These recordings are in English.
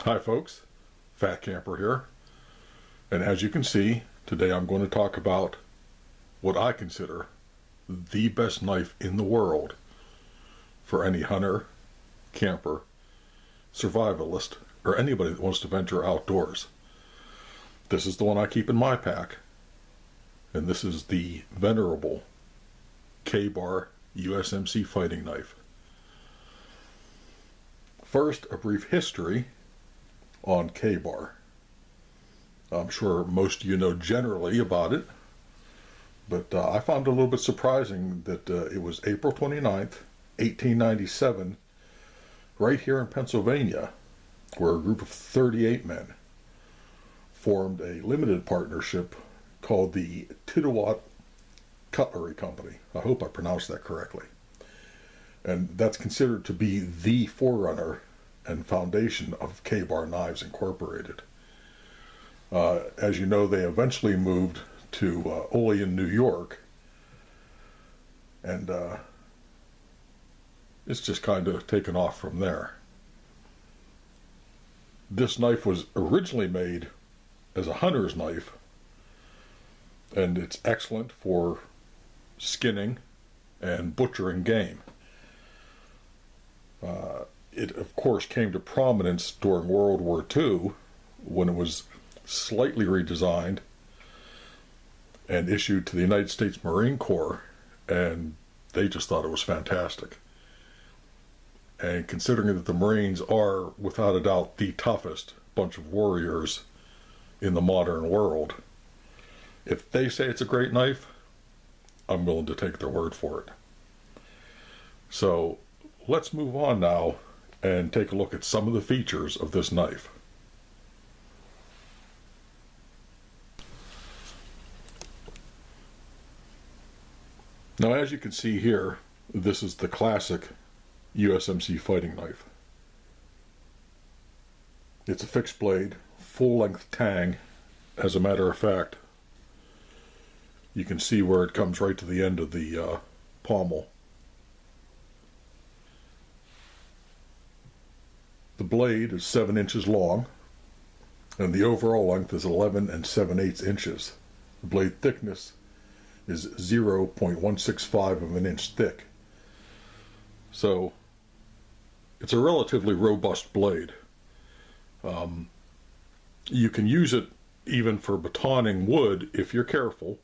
Hi folks, Fat Camper here, and as you can see, today I'm going to talk about what I consider the best knife in the world for any hunter, camper, survivalist, or anybody that wants to venture outdoors. This is the one I keep in my pack, and this is the venerable KaBar USMC fighting knife. First, a brief history on KaBar. I'm sure most of you know generally about it, but I found it a little bit surprising that it was April 29th, 1897, right here in Pennsylvania, where a group of 38 men formed a limited partnership called the Tittawatt Cutlery Company. I hope I pronounced that correctly. And that's considered to be the forerunner and foundation of KaBar Knives Incorporated. As you know, they eventually moved to Olean, New York, and it's just kind of taken off from there. This knife was originally made as a hunter's knife, and it's excellent for skinning and butchering game. It, of course, came to prominence during World War II when it was slightly redesigned and issued to the United States Marine Corps, and they just thought it was fantastic. And considering that the Marines are, without a doubt, the toughest bunch of warriors in the modern world, if they say it's a great knife, I'm willing to take their word for it. So let's move on now and take a look at some of the features of this knife. Now, as you can see here, this is the classic USMC fighting knife. It's a fixed blade, full-length tang. As a matter of fact, you can see where it comes right to the end of the pommel. The blade is 7 inches long, and the overall length is 11 7/8 inches. The blade thickness is 0.165 of an inch thick. So it's a relatively robust blade. You can use it even for batoning wood if you're careful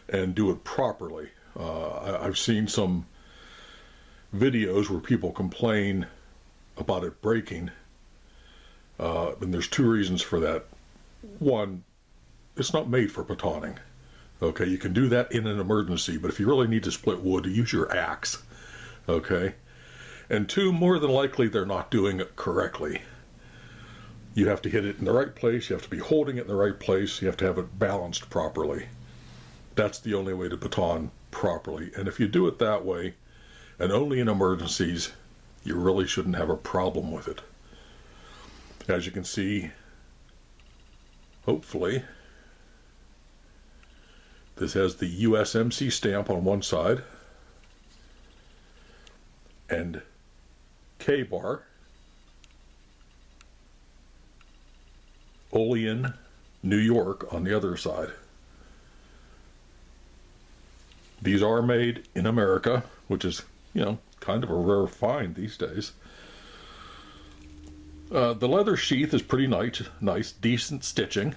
and do it properly. I've seen some videos where people complain about it breaking, and there's two reasons for that. One, it's not made for batoning. Okay, you can do that in an emergency, but if you really need to split wood, use your axe. Okay, and two, more than likely they're not doing it correctly. You have to hit it in the right place, you have to be holding it in the right place, you have to have it balanced properly. That's the only way to baton properly, and if you do it that way, and only in emergencies, you really shouldn't have a problem with it. As you can see, hopefully, this has the USMC stamp on one side and KaBar, Olean, New York on the other side. These are made in America, which is, kind of a rare find these days. The leather sheath is pretty nice, decent stitching.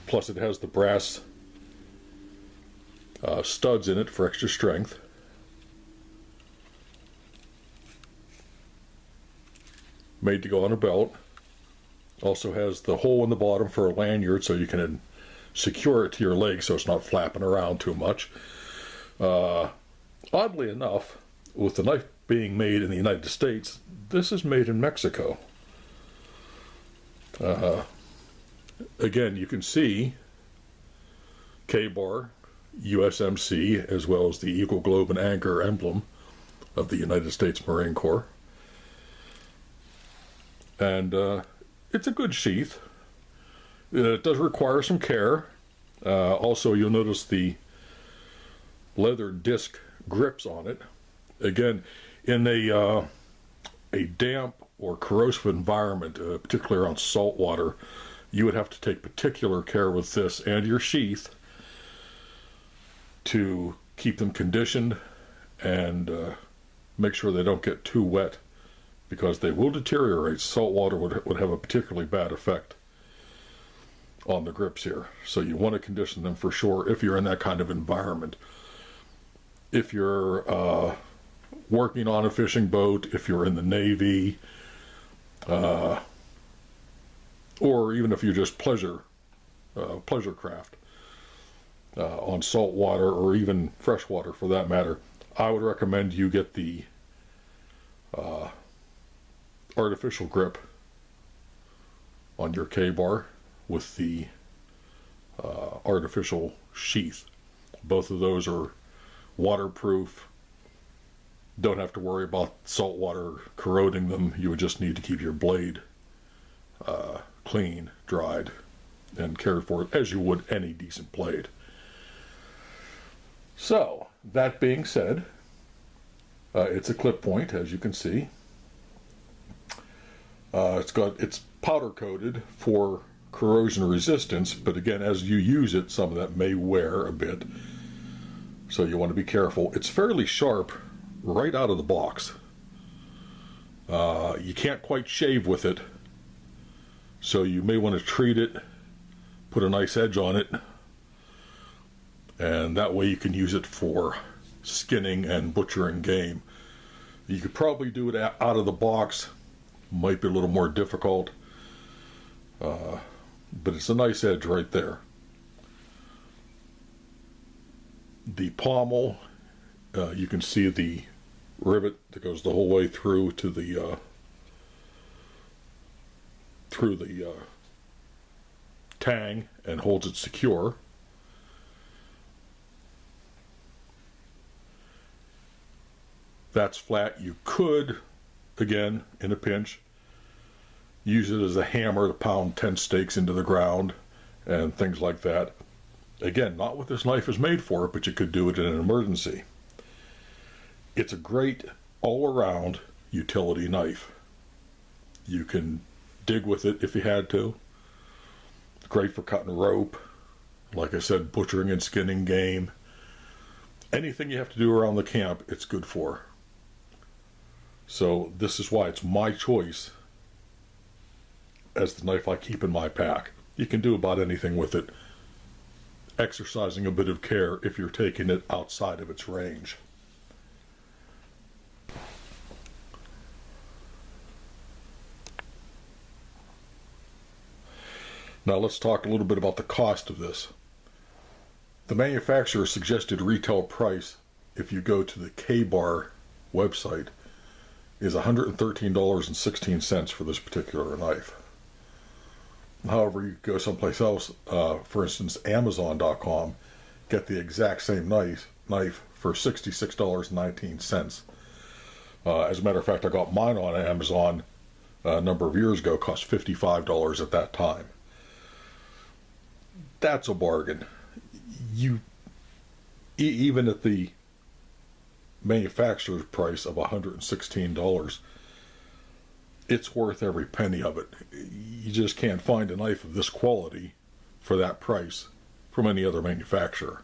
Plus it has the brass studs in it for extra strength. Made to go on a belt. Also has the hole in the bottom for a lanyard so you can secure it to your leg so it's not flapping around too much. Oddly enough, with the knife being made in the United States, this is made in Mexico. Again, you can see KaBar, USMC, as well as the Eagle, Globe, and Anchor emblem of the United States Marine Corps. And it's a good sheath. It does require some care. Also, you'll notice the leather disc grips on it. Again, in a damp or corrosive environment, particularly around salt water, you would have to take particular care with this and your sheath to keep them conditioned and make sure they don't get too wet, because they will deteriorate. Salt water would have a particularly bad effect on the grips here. So you want to condition them for sure if you're in that kind of environment. If you're working on a fishing boat, if you're in the Navy, or even if you're just pleasure craft on salt water or even fresh water for that matter, I would recommend you get the artificial grip on your KaBar with the artificial sheath. Both of those are waterproof. Don't have to worry about salt water corroding them. You would just need to keep your blade clean, dried, and cared for as you would any decent blade. So, that being said, it's a clip point, as you can see. It's powder coated for corrosion resistance, but again, as you use it, some of that may wear a bit. So you want to be careful. It's fairly sharp right out of the box. You can't quite shave with it, so you may want to treat it, put a nice edge on it, and that way you can use it for skinning and butchering game. You could probably do it out of the box. Might be a little more difficult, but it's a nice edge right there. The pommel, you can see the rivet that goes the whole way through to the tang and holds it secure. That's flat. You could, again, in a pinch, use it as a hammer to pound 10 stakes into the ground and things like that. Again, not what this knife is made for, but you could do it in an emergency. It's a great all-around utility knife. You can dig with it if you had to. It's great for cutting rope. Like I said, butchering and skinning game. Anything you have to do around the camp, it's good for. So this is why it's my choice as the knife I keep in my pack. You can do about anything with it, exercising a bit of care if you're taking it outside of its range. Now let's talk a little bit about the cost of this. The manufacturer's suggested retail price, if you go to the KaBar website, is $113.16 for this particular knife. However, you go someplace else, for instance, Amazon.com, get the exact same knife for $66.19. As a matter of fact, I got mine on Amazon a number of years ago, cost $55 at that time. That's a bargain. Even at the manufacturer's price of $116, it's worth every penny of it. You just can't find a knife of this quality for that price from any other manufacturer.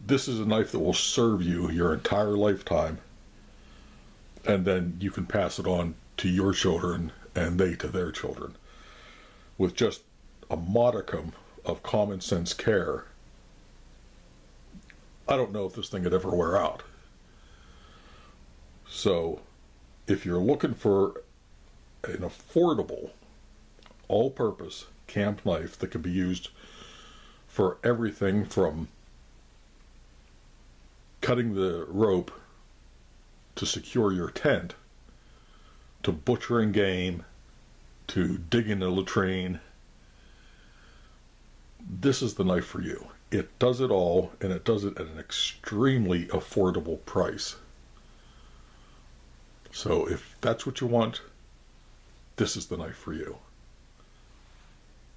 This is a knife that will serve you your entire lifetime, and then you can pass it on to your children and they to their children with just a modicum of common sense care. I don't know if this thing would ever wear out. So if you're looking for an affordable, all-purpose camp knife that can be used for everything from cutting the rope to secure your tent, to butchering game, to digging a latrine, this is the knife for you. It does it all, and it does it at an extremely affordable price. So if that's what you want, this is the knife for you.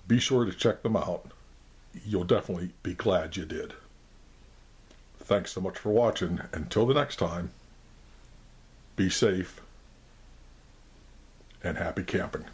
Be sure to check them out. You'll definitely be glad you did. Thanks so much for watching. Until the next time. be safe, and happy camping.